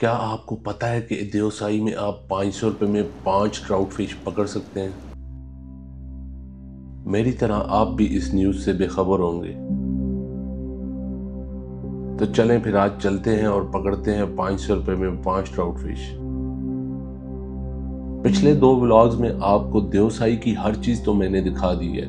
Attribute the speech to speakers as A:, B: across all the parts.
A: क्या आपको पता है कि देवसाई में आप 500 रुपये में 5 ट्राउट फिश पकड़ सकते हैं? मेरी तरह आप भी इस न्यूज़ से बेखबर होंगे। तो चलें फिर आज चलते हैं और पकड़ते हैं 500 रुपये में 5 ट्राउट फिश। पिछले 2 व्लॉग्स में आपको देवसाई की हर चीज तो मैंने दिखा दी है।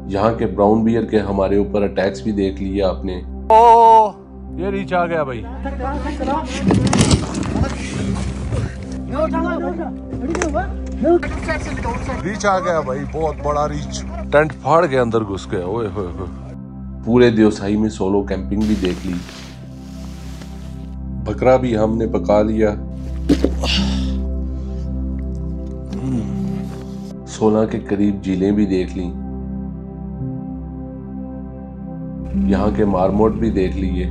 A: यहाँ के ब्राउन बियर के हमारे ऊपर अटैक्स भी देख लिए आपने।
B: ओ ये रीच आ गया भाई। रीच आ गया भाई, बहुत बड़ा रीच। टेंट फाड़ के अंदर घुस गया। ओए होए होए।
A: पूरे देवसाई में सोलो कैंपिंग भी देख ली, बकरा भी हमने पका लिया, 16 के करीब झीलें भी देख ली, यहाँ के मारमोट भी देख लिए,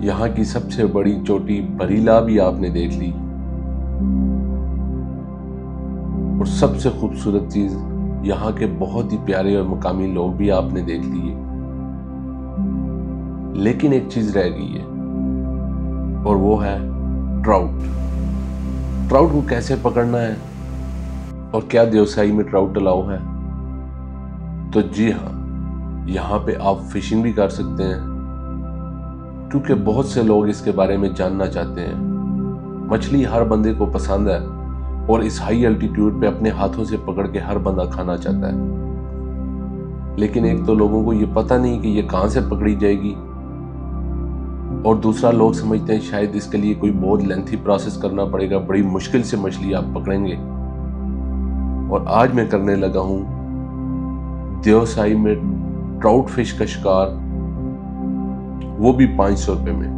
A: यहाँ की सबसे बड़ी चोटी बरीला भी आपने देख ली, और सबसे खूबसूरत चीज यहाँ के बहुत ही प्यारे और मुकामी लोग भी आपने देख लिए। लेकिन एक चीज रह गई है और वो है ट्राउट। ट्राउट को कैसे पकड़ना है और क्या देवसाई में ट्राउट अलाउ है? तो जी हाँ, यहाँ पे आप फिशिंग भी कर सकते हैं, क्योंकि बहुत से लोग इसके बारे में जानना चाहते हैं। मछली हर बंदे को पसंद है और इस हाई एल्टीट्यूड पे अपने हाथों से पकड़ के हर बंदा खाना चाहता है। लेकिन एक तो लोगों को ये पता नहीं कि ये कहां से पकड़ी जाएगी, और दूसरा लोग समझते हैं शायद इसके लिए कोई बहुत लेंथी प्रोसेस करना पड़ेगा, बड़ी मुश्किल से मछली आप पकड़ेंगे। और आज मैं करने लगा हूं देवसाई में ट्राउट फिश का शिकार, वो भी 500 रुपये में।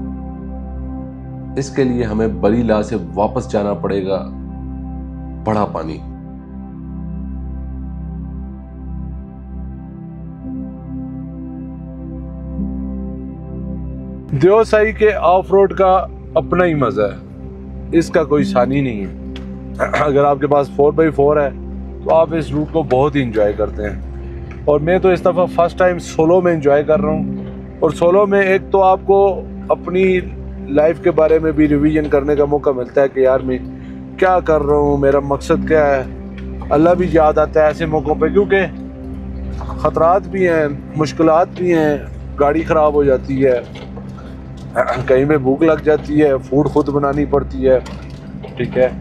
A: इसके लिए हमें बरीला से वापस जाना पड़ेगा बड़ा पानी।
B: देवसाई के ऑफ रोड का अपना ही मजा है, इसका कोई सानी नहीं है। अगर आपके पास 4x4 है तो आप इस रूट को बहुत ही इंजॉय करते हैं। और मैं तो इस दफ़ा फर्स्ट टाइम सोलो में इंजॉय कर रहा हूँ। और सोलो में एक तो आपको अपनी लाइफ के बारे में भी रिवीजन करने का मौका मिलता है कि यार मैं क्या कर रहा हूँ, मेरा मकसद क्या है। अल्लाह भी याद आता है ऐसे मौक़ों पे, क्योंकि ख़तरात भी हैं, मुश्किलात भी हैं, गाड़ी ख़राब हो जाती है, कहीं पे भूख लग जाती है, फूड खुद बनानी पड़ती है, ठीक है,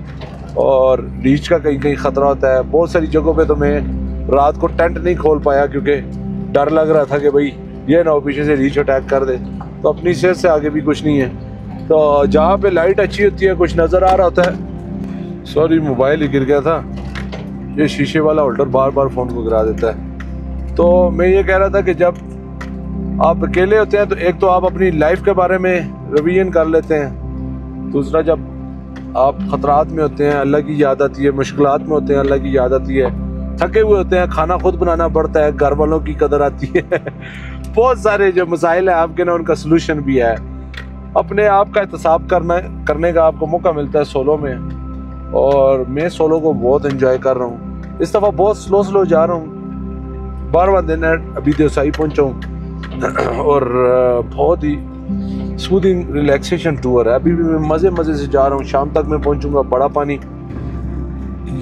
B: और रीच का कहीं कहीं ख़तरा होता है। बहुत सारी जगहों पे तो मैं रात को टेंट नहीं खोल पाया क्योंकि डर लग रहा था कि भाई ये ना हो पीछे से रीच अटैक कर दे। तो अपनी सेहत से आगे भी कुछ नहीं है। तो जहाँ पे लाइट अच्छी होती है, कुछ नज़र आ रहा होता है। सॉरी, मोबाइल ही गिर गया था। ये शीशे वाला होल्डर बार बार फ़ोन को गिरा देता है। तो मैं ये कह रहा था कि जब आप अकेले होते हैं तो एक तो आप अपनी लाइफ के बारे में रिवीजन कर लेते हैं, दूसरा जब आप ख़तरात में होते हैं अल्लाह की याद आती है, मुश्किलात में होते हैं अल्लाह की याद आती है, थके हुए होते हैं खाना खुद बनाना पड़ता है, घर वालों की कदर आती है। बहुत सारे जो मसाइल हैं आपके ना, उनका सलूशन भी है। अपने आप का एहतसाब करने का आपको मौका मिलता है सोलो में, और मैं सोलो को बहुत एंजॉय कर रहा हूँ। इस दफ़ा बहुत स्लो जा रहा हूँ। 12वां दिन है, अभी देवसाई पहुँचा हूँ और बहुत ही सूदिंग रिलैक्सेशन टूर है। अभी भी मैं मज़े से जा रहा हूँ, शाम तक मैं पहुँचूँगा बड़ा पानी।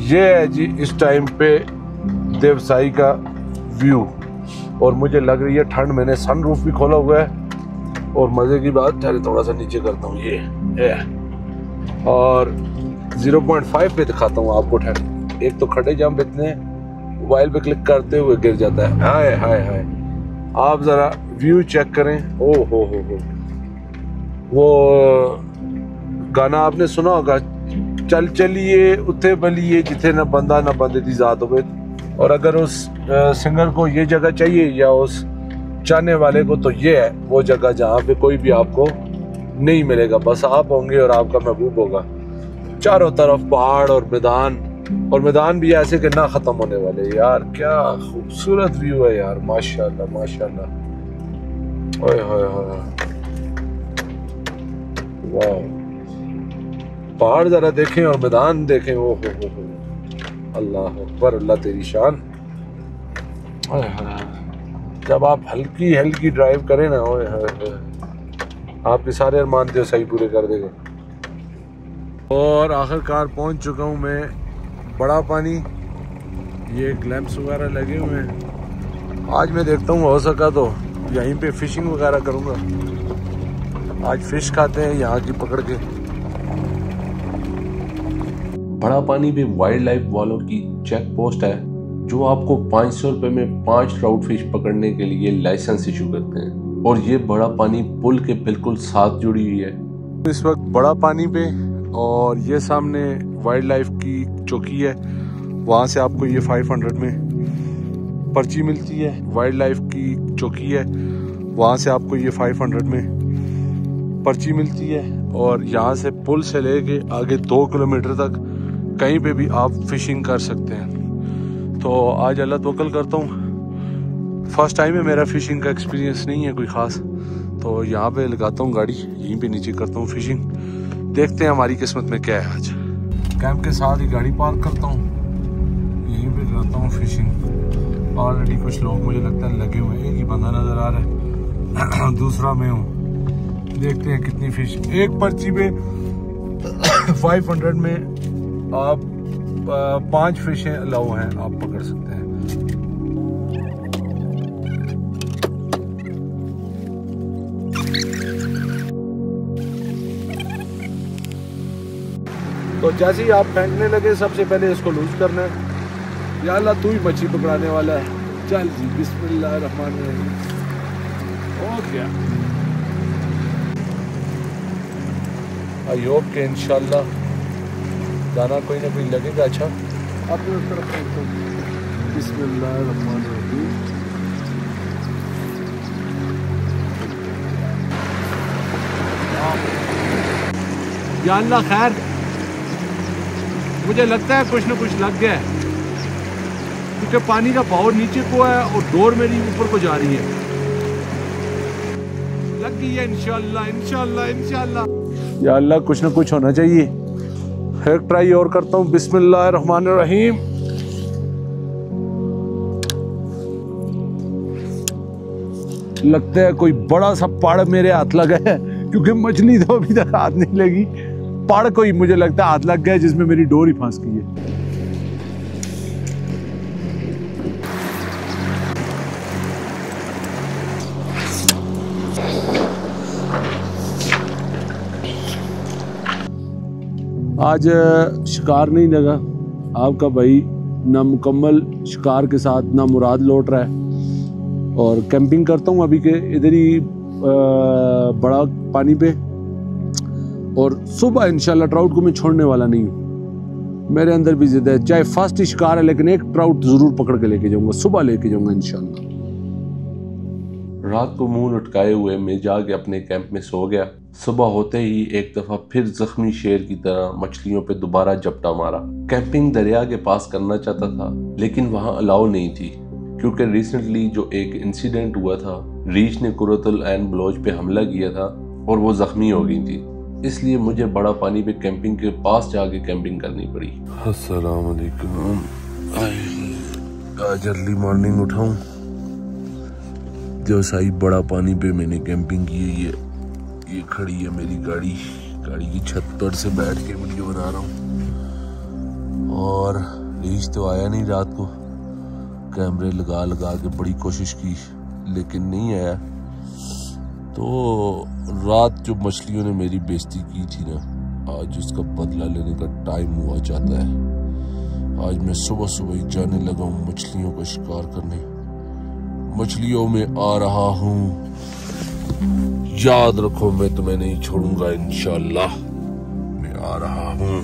B: ये है जी इस टाइम पे देवसाई का व्यू, और मुझे लग रही है ठंड। मैंने सनरूफ भी खोला हुआ है, और मज़े की बात, ठहरे थोड़ा सा नीचे करता हूँ ये और 0.5 पे दिखाता हूँ आपको ठंड। एक तो खड़े जंप इतने, मोबाइल पे क्लिक करते हुए गिर जाता है। हाय हाय हाय, आप ज़रा व्यू चेक करें। ओ हो, वो गाना आपने सुना होगा, चल चलिए उथे बलिए जिथे न बंदा न बंदे दी जात हो। और अगर उस सिंगर को ये जगह चाहिए या उस चाहने वाले को, तो ये है वो जगह जहाँ पे कोई भी आपको नहीं मिलेगा, बस आप होंगे और आपका महबूब होगा। चारों तरफ पहाड़ और मैदान भी ऐसे कि ना ख़त्म होने वाले। यार क्या खूबसूरत व्यू है यार, माशाल्लाह माशाल्लाह। ओए होए होए, वाह, पहाड़ ज़रा देखें और मैदान देखें। ओ हो, अल्लाह अकबर, अल्लाह तेरी शान। जब आप हल्की हल्की ड्राइव करें ना, ओए आपके सारे अरमान जो सही पूरे कर देगा। और आखिरकार पहुंच चुका हूं मैं बड़ा पानी। ये ग्लैम्प्स वगैरह लगे हुए हैं। आज मैं देखता हूँ हो सका तो यहीं पे फिशिंग वगैरह करूँगा। आज फिश खाते हैं यहाँ की पकड़ के।
A: बड़ा पानी पे वाइल्ड लाइफ वालों की चेक पोस्ट है जो आपको 500 रुपये में 5 ट्राउट फिश पकड़ने के लिए लाइसेंस इशू करते हैं। और ये बड़ा पानी पुल के बिल्कुल साथ जुड़ी हुई है।
B: इस वक्त बड़ा पानी पे, और ये सामने वाइल्ड लाइफ की चौकी है। वहाँ से आपको ये 500 में पर्ची मिलती है। वाइल्ड लाइफ की चौकी है, वहाँ से आपको ये 500 में पर्ची मिलती है। और यहाँ से पुल से लेके आगे 2 किलोमीटर तक कहीं पे भी आप फिशिंग कर सकते हैं। तो आज अल्लाह तवक्कल करता हूँ। फर्स्ट टाइम है मेरा, फिशिंग का एक्सपीरियंस नहीं है कोई ख़ास। तो यहाँ पे लगाता हूँ गाड़ी, यहीं पे नीचे करता हूँ फिशिंग। देखते हैं हमारी किस्मत में क्या है आज। कैंप के साथ ही गाड़ी पार्क करता हूँ, यहीं पे करता हूँ फिशिंग। ऑलरेडी कुछ लोग मुझे लगता है लगे हुए हैं। एक ही बंदा नज़र आ रहा है, दूसरा मैं हूँ। देखते हैं कितनी फिश। एक पर्ची पे 500 में आप 5 फिशें अलाउ हैं, आप पकड़ सकते हैं। तो जैसे ही आप फेंकने लगे सबसे पहले इसको लूज करना है। या अल्लाह तू ही मच्छी पकड़ाने वाला है। चल जी, बिस्मिल्लाहिर्रहमानिर्रहीम। हो गया। आई होप के इंशाल्लाह दाना कोई ना कोई लगेगा। अच्छा, अपनी उस तरफ बिस्मिल्लाहिर्रहमानिर्रहीम। या अल्लाह खैर, मुझे लगता है कुछ ना कुछ लग गया है, क्योंकि पानी का बहाव नीचे को है और डोर मेरी ऊपर को जा रही है। लग गई है इंशाल्लाह इंशाल्लाह इंशाल्लाह। या अल्लाह कुछ ना कुछ होना चाहिए। एक ट्राई और करता हूँ। बिस्मिल्लाहिर्रहमानिर्रहीम। लगता है कोई बड़ा सा पड़ मेरे हाथ लगा है, क्योंकि मछली तो अभी तक हाथ नहीं लगी। पड़ कोई मुझे लगता है हाथ लग गया जिसमें मेरी डोर ही फंस गई है। आज शिकार नहीं लगा। आपका भाई ना मुकम्मल शिकार के साथ ना मुराद लौट रहा है। और कैंपिंग करता हूँ अभी के इधर ही बड़ा पानी पे। और सुबह इंशाल्लाह ट्राउट को मैं छोड़ने वाला नहीं हूँ। मेरे अंदर भी जिद है, चाहे फर्स्ट ही शिकार है लेकिन एक ट्राउट जरूर पकड़ के लेके जाऊंगा। सुबह लेके जाऊंगा इंशाल्लाह।
A: रात को मुंह लटकाए हुए मैं जाके अपने कैंप में सो गया। सुबह होते ही एक दफा फिर जख्मी शेर की तरह मछलियों पे दोबारा झपटा मारा। कैंपिंग दरिया के पास करना चाहता था लेकिन वहां अलाउ नहीं थी, क्योंकि रिसेंटली जो एक इंसिडेंट हुआ था, रीच ने कुर्रतुल ऐन बलोच पे हमला किया था और वो जख्मी हो गई थी। इसलिए मुझे बड़ा पानी पे कैंपिंग के पास जाके कैंपिंग करनी पड़ी।
B: अस्सलाम वालेकुम। आज अर्ली मॉर्निंग उठाऊं, जो सही बड़ा पानी पे मैंने कैंपिंग की है। ये खड़ी है मेरी गाड़ी की छत पर से बैठ के वीडियो बना रहा हूँ। और रीच तो आया नहीं रात को। कैमरे लगा के बड़ी कोशिश की लेकिन नहीं आया। तो रात जो मछलियों ने मेरी बेइज्जती की थी ना, आज उसका बदला लेने का टाइम हुआ चाहता है। आज मैं सुबह सुबह ही जाने लगा हूँ मछलियों का शिकार करने। मछलियों में आ रहा हूँ, याद रखो मैं तुम्हें नहीं छोड़ूंगा इंशाल्लाह। मैं आ रहा हूँ।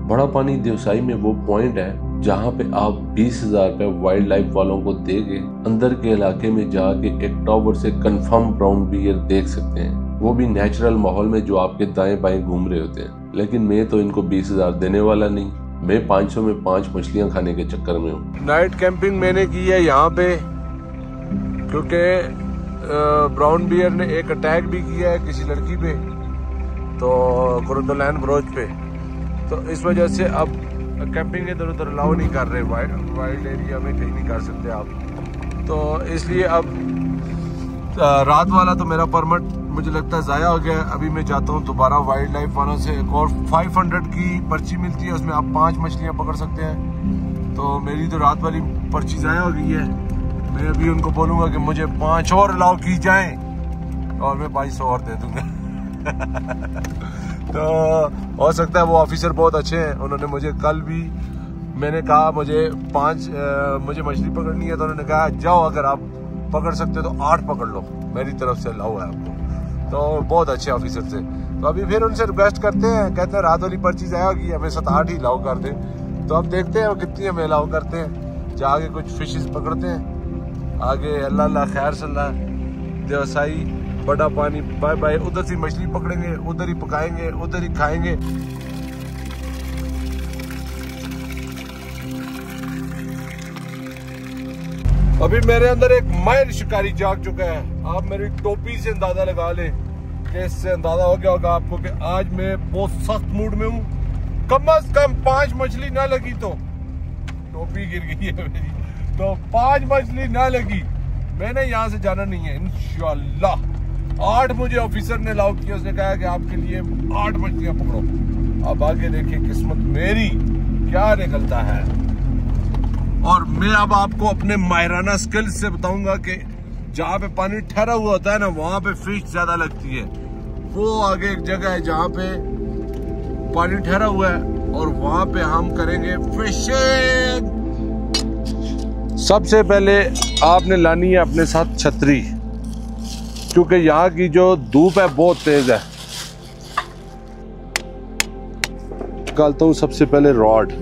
A: बड़ा पानी देवसाई में वो पॉइंट है जहाँ पे आप 20,000 रुपए वाइल्ड लाइफ वालों को देके अंदर के इलाके में जाके एक टावर से कंफर्म ब्राउन बियर देख सकते हैं, वो भी नेचुरल माहौल में जो आपके दाएं बाएं घूम रहे होते हैं। लेकिन मैं तो इनको 20,000 देने वाला नहीं। मैं 500 में 5 मछलियां खाने के चक्कर में हूँ।
B: नाइट कैंपिंग मैंने की है यहाँ पे, क्योंकि ब्राउन बियर ने एक अटैक भी किया है किसी लड़की पे। तो कुरुंदलैन ब्रोच पे, तो इस वजह से अब कैंपिंग इधर उधर अलाउ नहीं कर रहे, वाइल्ड एरिया में कहीं नहीं कर सकते आप। तो इसलिए अब रात वाला तो मेरा परमिट मुझे लगता है ज़ाया हो गया। अभी मैं जाता हूँ दोबारा वाइल्ड लाइफ वालों से, एक और 500 की पर्ची मिलती है, उसमें आप 5 मछलियाँ पकड़ सकते हैं। तो मेरी तो रात वाली पर्ची ज़ाया हो गई है। मैं अभी उनको बोलूँगा कि मुझे 5 और अलाउ की जाएँ और मैं 500 और दे दूँगा। तो हो सकता है वो ऑफिसर बहुत अच्छे हैं, उन्होंने मुझे कल भी, मैंने कहा मुझे मुझे मछली पकड़नी है, तो उन्होंने कहा जाओ अगर आप पकड़ सकते हो तो 8 पकड़ लो, मेरी तरफ से अलाउ है आपको। तो बहुत अच्छे ऑफिसर थे। तो अभी फिर उनसे रिक्वेस्ट करते हैं, कहते हैं रात वाली पर्ची आएगी, हमें 7-8 ही अलाउ कर दें। तो अब देखते हैं कितनी हमें अलाउ करते हैं, जाके कुछ फिशेस पकड़ते हैं। आगे अल्लाह खैर सल्ला देवसाई बड़ा पानी बाय बाय, उधर से मछली पकड़ेंगे, उधर ही पकाएंगे, उधर ही खाएंगे। अभी मेरे अंदर एक माहिर शिकारी जाग चुका है। आप मेरी टोपी से अंदाजा लगा लें कि इससे अंदाजा हो गया होगा आपको कि आज मैं बहुत सख्त मूड में हूँ। कम से कम 5 मछली ना लगी तो टोपी गिर गई है मेरी, तो 5 मछली ना लगी मैंने यहाँ से जाना नहीं है इंशाल्लाह। 8 मुझे ऑफिसर ने अलाउ किया, उसने कहा कि आपके लिए 8 मछलियां पकड़ो। अब आगे देखिए किस्मत मेरी क्या निकलता है। और मैं अब आपको अपने माहिराना स्किल्स से बताऊंगा कि जहाँ पे पानी ठहरा हुआ होता है ना, वहां पे फिश ज्यादा लगती है। वो आगे एक जगह है जहाँ पे पानी ठहरा हुआ है और वहां पे हम करेंगे फिशिंग। सबसे पहले आपने लानी है अपने साथ छतरी, क्योंकि यहाँ की जो धूप है बहुत तेज है। निकालता हूँ सबसे पहले रॉड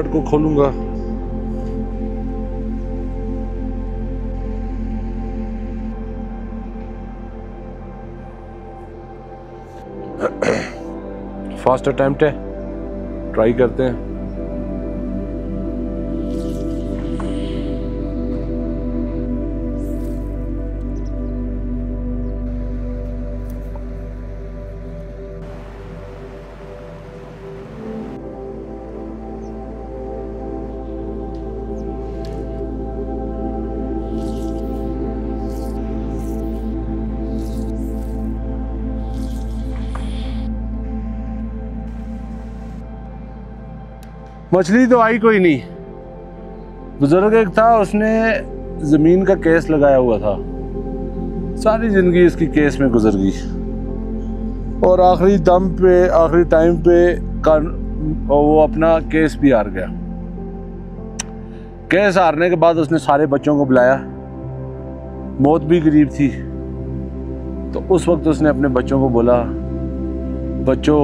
B: को खोलूंगा। फास्ट अटेम्प्ट है, ट्राई करते हैं। मछली तो आई कोई नहीं। बुजुर्ग एक था, उसने जमीन का केस लगाया हुआ था, सारी जिंदगी इसकी केस में गुजर गई और आखिरी दम पे, आखिरी टाइम पे वो अपना केस भी हार गया। केस हारने के बाद उसने सारे बच्चों को बुलाया, मौत भी करीब थी। तो उस वक्त उसने अपने बच्चों को बोला, बच्चों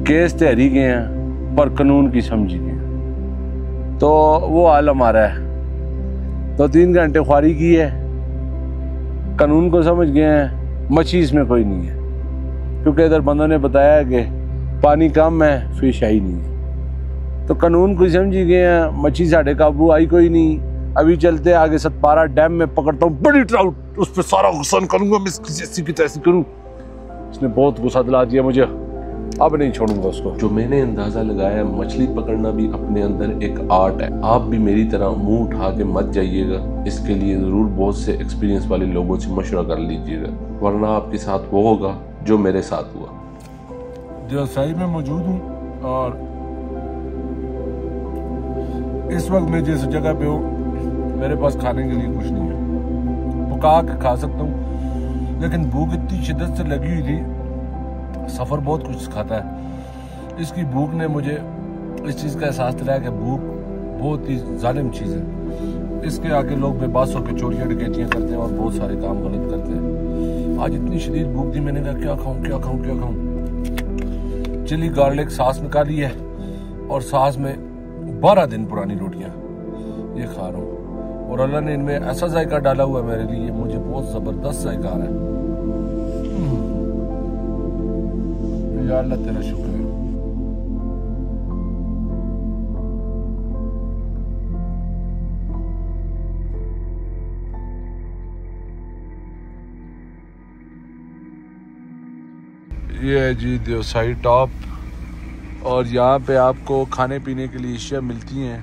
B: केस तो हारी गए हैं पर कानून की समझी गए। तो वो आलम आ रहा है, तो 3 घंटे ख्वारी की है, कानून को समझ गए हैं, मछली इसमें कोई नहीं है, क्योंकि इधर बंदों ने बताया कि पानी कम है, फिश आई नहीं है। तो कानून को समझी गए हैं, मछली साढ़े काबू आई कोई नहीं। अभी चलते आगे सतपारा डैम में पकड़ता हूँ बड़ी ट्राउट, उस पर सारा गुस्सा करूँगा, मैं जैसी की तैसी करूँ। उसने बहुत गुस्सा दिला दिया मुझे, अब नहीं छोड़ूंगा उसको।
A: जो मैंने अंदाजा लगाया, मछली पकड़ना भी अपने अंदर एक आर्ट है। आप भी मेरी तरह मुंह उठा के मत जाइएगा, इसके लिए जरूर बहुत से एक्सपीरियंस वाले लोगों से मशवरा कर लीजिएगा, वरना आपके साथ वो होगा जो मेरे साथ हुआ।
B: जो सही में मौजूद हूँ और इस वक्त मैं जिस जगह पे हूँ मेरे पास खाने के लिए कुछ नहीं है। पका के खा सकता हूँ, लेकिन भूख इतनी शिद्दत से लगी हुई थी। सफ़र बहुत कुछ सिखाता है। इसकी भूख ने मुझे इस चीज़ का एहसास दिलाया कि भूख बहुत ही जालिम चीज़ है। इसके आगे लोग बेबस होकर चोरियाँ डकैतियाँ करते हैं और बहुत सारे काम गलत करते हैं। आज इतनी शदीद भूख थी, मैंने कहा क्या खाऊं क्या खाऊं क्या खाऊं। चिली गार्लिक सास निकाली है और सास में 12 दिन पुरानी रोटियाँ ये खा रहा हूँ, और अल्लाह ने इनमें ऐसा जायका डाला हुआ है मेरे लिए, मुझे बहुत ज़बरदस्त जायका आ रहा है। या अल्लाह तेरा शुक्र है। ये है जी देवसाई टॉप, और यहाँ पे आपको खाने पीने के लिए अशिया मिलती हैं।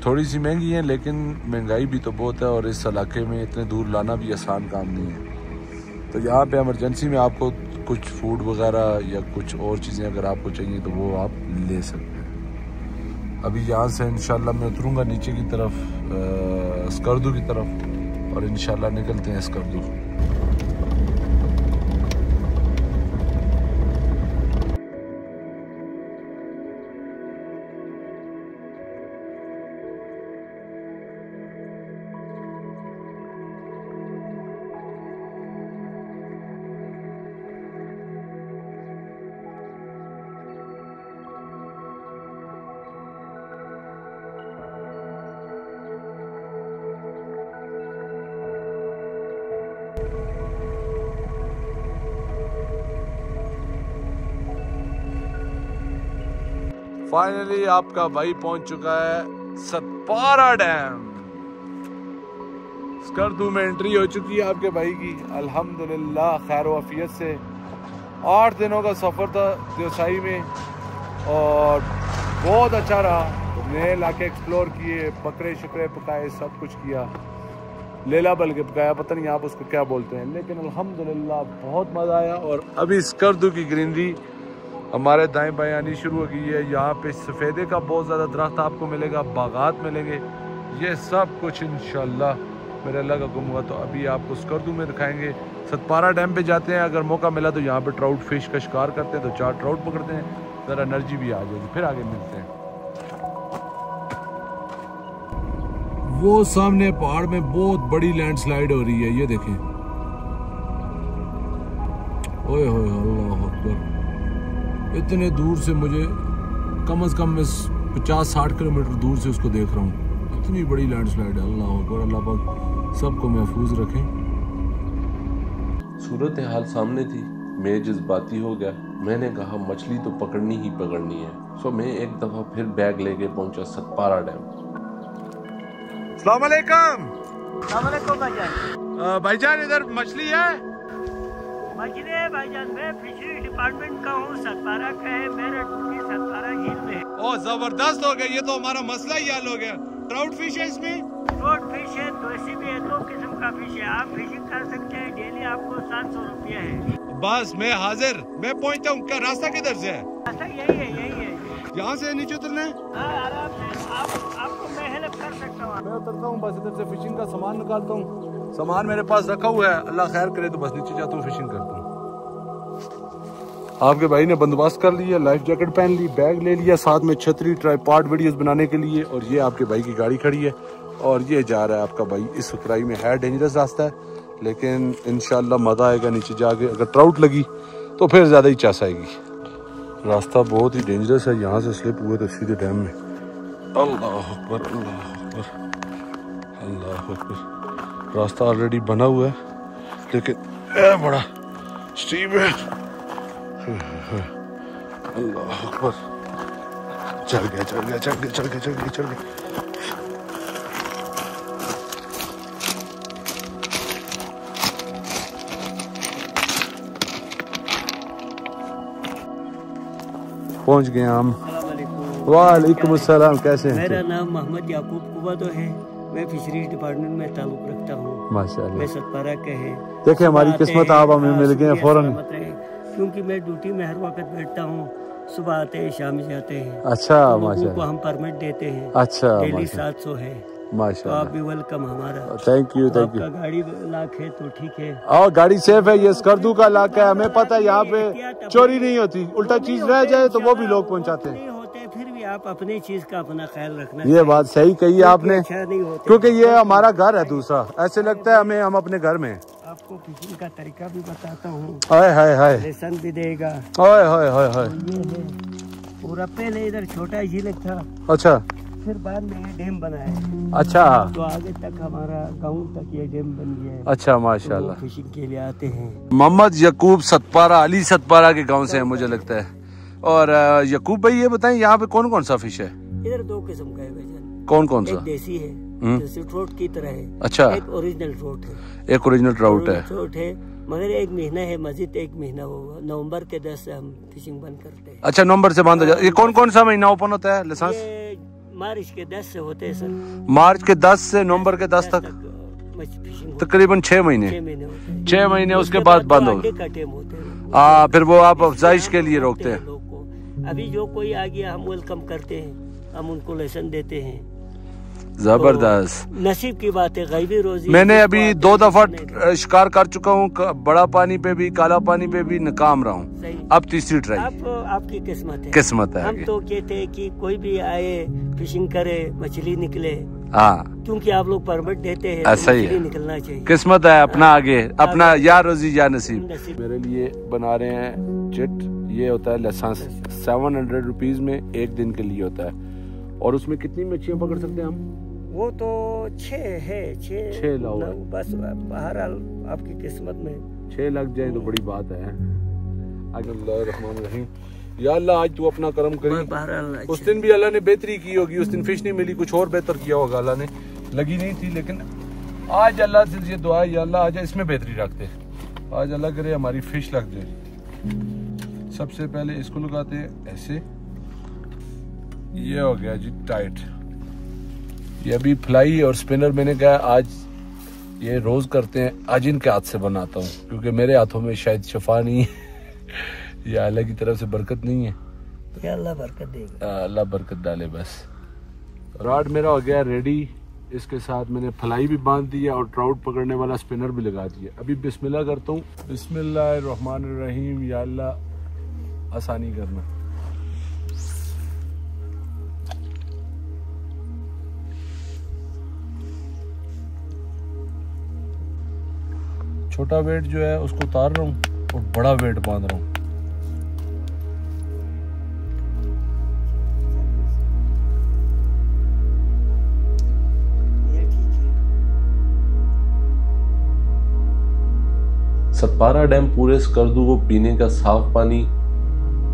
B: थोड़ी सी महंगी हैं लेकिन महंगाई भी तो बहुत है, और इस इलाके में इतने दूर लाना भी आसान काम नहीं है। तो यहाँ पे इमरजेंसी में आपको कुछ फूड वगैरह या कुछ और चीज़ें अगर आपको चाहिए तो वो आप ले सकते हैं। अभी यहाँ से इंशाल्लाह मैं उतरूँगा नीचे की तरफ स्कर्दू की तरफ, और इंशाल्लाह निकलते हैं स्कर्दू। फाइनली आपका भाई पहुंच चुका है सतपारा डैम। स्कर्दू में एंट्री हो चुकी है आपके भाई की अल्हम्दुलिल्लाह खैर वाफियत से। 8 दिनों का सफ़र था देवसाई में और बहुत अच्छा रहा। नए इलाके एक्सप्लोर किए, बकरे शकरे पकाए, सब कुछ किया। लेला बल के पकाया, पता नहीं आप उसको क्या बोलते हैं, लेकिन अल्हम्दुलिल्लाह बहुत मज़ा आया। और अभी स्कर्दू की ग्रीनरी हमारे दाएं बाएं आनी शुरू हो गई है। यहाँ पे सफ़ेदे का बहुत ज़्यादा दरख्त आपको मिलेगा, बागात मिलेंगे, ये सब कुछ इंशाल्लाह मेरे अल्लाह का हुक्म हुआ तो अभी आपको स्कर्दू में दिखाएंगे। सतपारा डैम पे जाते हैं, अगर मौका मिला तो यहाँ पे ट्राउट फिश का शिकार करते हैं, तो 4 ट्राउट पकड़ते हैं, ज़रा एनर्जी भी आ जाएगी। फिर आगे मिलते हैं। वो सामने पहाड़ में बहुत बड़ी लैंडस्लाइड हो रही है, ये देखें। ओए होए अल्लाह अकबर, इतने दूर से मुझे कम से कम मैं 50-60 किलोमीटर दूर से उसको देख रहा हूँ। इतनी बड़ी लैंडस्लाइड है। अल्लाह अकबर, अल्लाह पाक सबको महफूज रखें।
A: सूरत हाल सामने थी, मैं जज्बाती हो गया। मैंने कहा मछली तो पकड़नी ही पकड़नी है। सो मैं एक दफ़ा फिर बैग लेके पहुंचा सतपारा डैम।
B: अस्सलाम वालेकुम।
C: भाईजान
B: भाईजान इधर मछली है?
C: मछली है भाईजान, मैं फिशरी डिपार्टमेंट का हूँ, सतपारा का है, मेरा ड्यूटी सतपारा झील में है।
B: ओ जबरदस्त हो गया, ये तो हमारा मसला ही हल हो गया। ट्राउट फिश है इसमें?
C: ट्राउट फिश है, देसी भी है, 2 किस्म का फिश है। आप फिशिंग कर सकते हैं, डेली आपको 700 रुपया है।
B: बस मैं हाजिर, मैं पहुंचता हूँ। क्या रास्ता किधर से है?
C: रास्ता यही है, यही है।
B: यहाँ से नीचे उतरना है?
C: हाँ आराम से, आपको मैं हेल्प कर सकता हूँ।
B: मैं उतरता हूँ, बस इधर से फिशिंग का सामान निकालता हूँ। सामान मेरे पास रखा हुआ है, अल्लाह खैर करे तो बस नीचे जाता हूँ, फिशिंग करता हूँ। आपके भाई ने बंदोबस्त कर लिया, लाइफ जैकेट पहन ली, बैग ले लिया, साथ में छतरी, ट्राइपॉड वीडियोस बनाने के लिए। और ये आपके भाई की गाड़ी खड़ी है और ये जा रहा है आपका भाई इस उतराई में। है डेंजरस रास्ता है लेकिन इंशाल्लाह मज़ा आएगा नीचे जाके। अगर ट्राउट लगी तो फिर ज़्यादा ही चास आएगी। रास्ता बहुत ही डेंजरस है, यहाँ से स्लिप हुए तो सीधे डैम में। अल्लाह अकबर, अल्लाह अकबर, अल्लाह अकबर। रास्ता ऑलरेडी बना हुआ है लेकिन बड़ा स्टीप है। अल्लाह अकबर, चढ़ गया, चढ़ गया, चढ़ गया, चढ़ गया, चढ़ गया, चढ़ गया। पहुंच गए हम। वालेकुम अस्सलाम, कैसे हैं?
C: मेरा नाम मोहम्मद याकूब कुबा है, मैं फिशरीज डिपार्टमेंट में ताल्लुक रखता हूँ।
B: माशाअल्लाह,
C: मैं सतपारा के है।
B: देखिए हमारी किस्मत आप हमें मिल गए फौरन,
C: क्योंकि मैं ड्यूटी में हर वक्त बैठता हूँ। सुबह आते हैं, शाम जाते हैं।
B: अच्छा
C: लोगों को हम परमिट देते हैं।
B: अच्छा,
C: डेली 700 है।
B: माशाअल्लाह,
C: तो आप भी वेलकम हमारा।
B: Thank you, thank you.
C: आपका गाड़ी लाख है तो ठीक है।
B: और गाड़ी सेफ है, ये स्कर्दू का इलाका है, हमें पता है यहाँ पे चोरी नहीं होती। उल्टा चीज रह जाए तो वो भी लोग पहुँचाते हैं।
C: फिर भी आप अपनी चीज का अपना ख्याल रखना।
B: ये बात सही कही आपने,
C: अच्छा नहीं होता,
B: क्योंकि ये हमारा घर है दूसरा, ऐसे लगता है हमें हम अपने घर में।
C: आपको फिशिंग का तरीका भी बताता हूँ।
B: हाय हाय हाय,
C: लेसन भी देगा।
B: हाय हाय हाय हाय।
C: ये है पूरा, पहले इधर छोटा झील था।
B: अच्छा,
C: फिर बाद में ये डैम बना है।
B: अच्छा,
C: तो आगे तक हमारा गांव तक ये डैम बन गया है।
B: अच्छा, माशाल्लाह।
C: तो फिशिंग के लिए आते हैं।
B: मोहम्मद यकूब सतपारा, अली सतपारा के गांव से है मुझे लगता है। और यकूब भाई ये बताएं यहाँ पे कौन कौन सा फिश है?
C: इधर 2 किस्म का है भाईजान।
B: कौन कौन सा?
C: एक देसी है, देसी ट्राउट की तरह है।
B: अच्छा,
C: एक ओरिजिनल ट्राउट है।
B: एक ओरिजिनल ट्राउट है।
C: ट्राउट है मगर 1 महीना है, मजीद 1 महीना होगा। नवंबर के 10 से हम फिशिंग बंद करते हैं।
B: अच्छा, नवंबर से बंद हो जाता है। ये कौन कौन सा महीना ओपन होता है लाइसेंस?
C: ये मार्च के 10 से होते हैं सर।
B: मार्च के 10 से नवंबर के 10 तक
C: फिशिंग
B: तकरीबन 6 महीने।
C: 6 महीने होते हैं।
B: 6 महीने उसके बाद बंद हो।
C: अंडे का टाइम होते हैं।
B: फिर वो आप अफजाइश के लिए रोकते हैं
C: लोग को। अभी जो कोई आ गया हम वेलकम करते हैं, हम उनको लेसन देते हैं।
B: जबरदस्त।
C: तो नसीब की बात है, गैबी रोजी।
B: मैंने अभी 2 दफा शिकार कर चुका हूँ, बड़ा पानी पे भी, काला पानी पे भी नाकाम रहा हूँ। अब तीसरी ट्राई।
C: आपकी किस्मत है।
B: किस्मत है।
C: हम तो कहते हैं कि कोई भी आए फिशिंग करे, मछली निकले।
B: हाँ,
C: क्योंकि आप लोग परमिट देते हैं, तो मछली निकलना चाहिए।
B: किस्मत है अपना, आगे अपना या रोजी या नसीब। मेरे लिए बना रहे हैं चिट। ये होता है लाइसेंस 700 रुपीज में 1 दिन के लिए होता है। और उसमें कितनी मच्छियाँ पकड़ सकते हैं हम?
C: वो तो 6 है। 6 लाओ बस। बहरहाल आपकी किस्मत में
B: 6 लग जाए तो बड़ी बात है। अल्लाह या अल्लाह, आज तू अपना कर्म करी। उस दिन भी अल्लाह ने बेहतरी की होगी, उस दिन फिश नहीं मिली, कुछ और बेहतर किया होगा अल्लाह ने, लगी नहीं थी। लेकिन आज अल्लाह से ये दुआ है, या अल्लाह आज इसमें बेहतरी रखते। आज अल्लाह करे हमारी फिश लग जाए। सबसे पहले इसको लगाते हैं ऐसे। ये हो गया जी टाइट। ये अभी फ्लाई और स्पिनर मैंने कहा आज ये रोज करते हैं, आज इनके हाथ से बनाता हूँ, क्योंकि मेरे हाथों में शायद शफा नहीं है या अल्लाह की तरफ से बरकत नहीं है।
C: या अल्लाह बरकत देगा।
B: अल्लाह बरकत डाले बस। रॉड मेरा हो गया रेडी। इसके साथ मैंने फ्लाई भी बांध दिया और ट्राउट पकड़ने वाला स्पिनर भी लगा दिया। अभी बिस्मिल्लाह करता हूँ। बिस्मिल्लाहिर्रहमानिर्रहीम। या अल्लाह आसानी करना। छोटा वेट जो है उसको उतार रहा हूँ और बड़ा वेट बांध रहा हूँ।
A: सतपारा डैम पूरे स्कर्दू को पीने का साफ पानी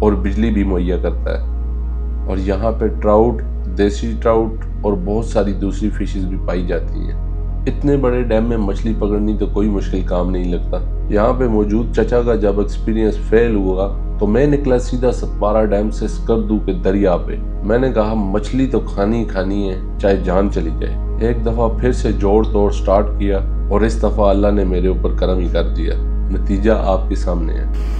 A: और बिजली भी मुहैया करता है। और यहाँ पे ट्राउट, देसी ट्राउट और बहुत सारी दूसरी फिशेस भी पाई जाती हैं। इतने बड़े डैम में मछली पकड़नी तो कोई मुश्किल काम नहीं लगता। यहाँ पे मौजूद चचा का जब एक्सपीरियंस फेल हुआ तो मैं निकला सीधा सतपारा डैम से स्कर्दू के दरिया पे। मैंने कहा मछली तो खानी खानी है, चाहे जान चली जाए। एक दफा फिर से जोड़ तोड़ स्टार्ट किया और इस दफा अल्लाह ने मेरे ऊपर करम ही कर दिया। नतीजा आपके सामने है।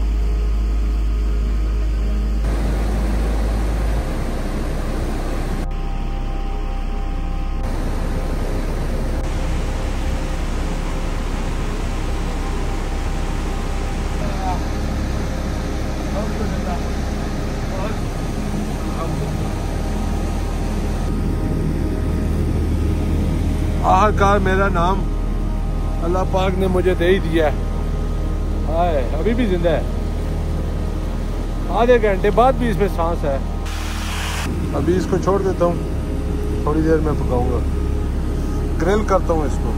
B: आखिरकार मेरा नाम अल्लाह पाक ने मुझे दे ही दिया है। हाय, अभी भी जिंदा है। आधे घंटे बाद भी इसमें सांस है। अभी इसको छोड़ देता हूँ, थोड़ी देर में पकाऊंगा, ग्रिल करता हूँ इसको।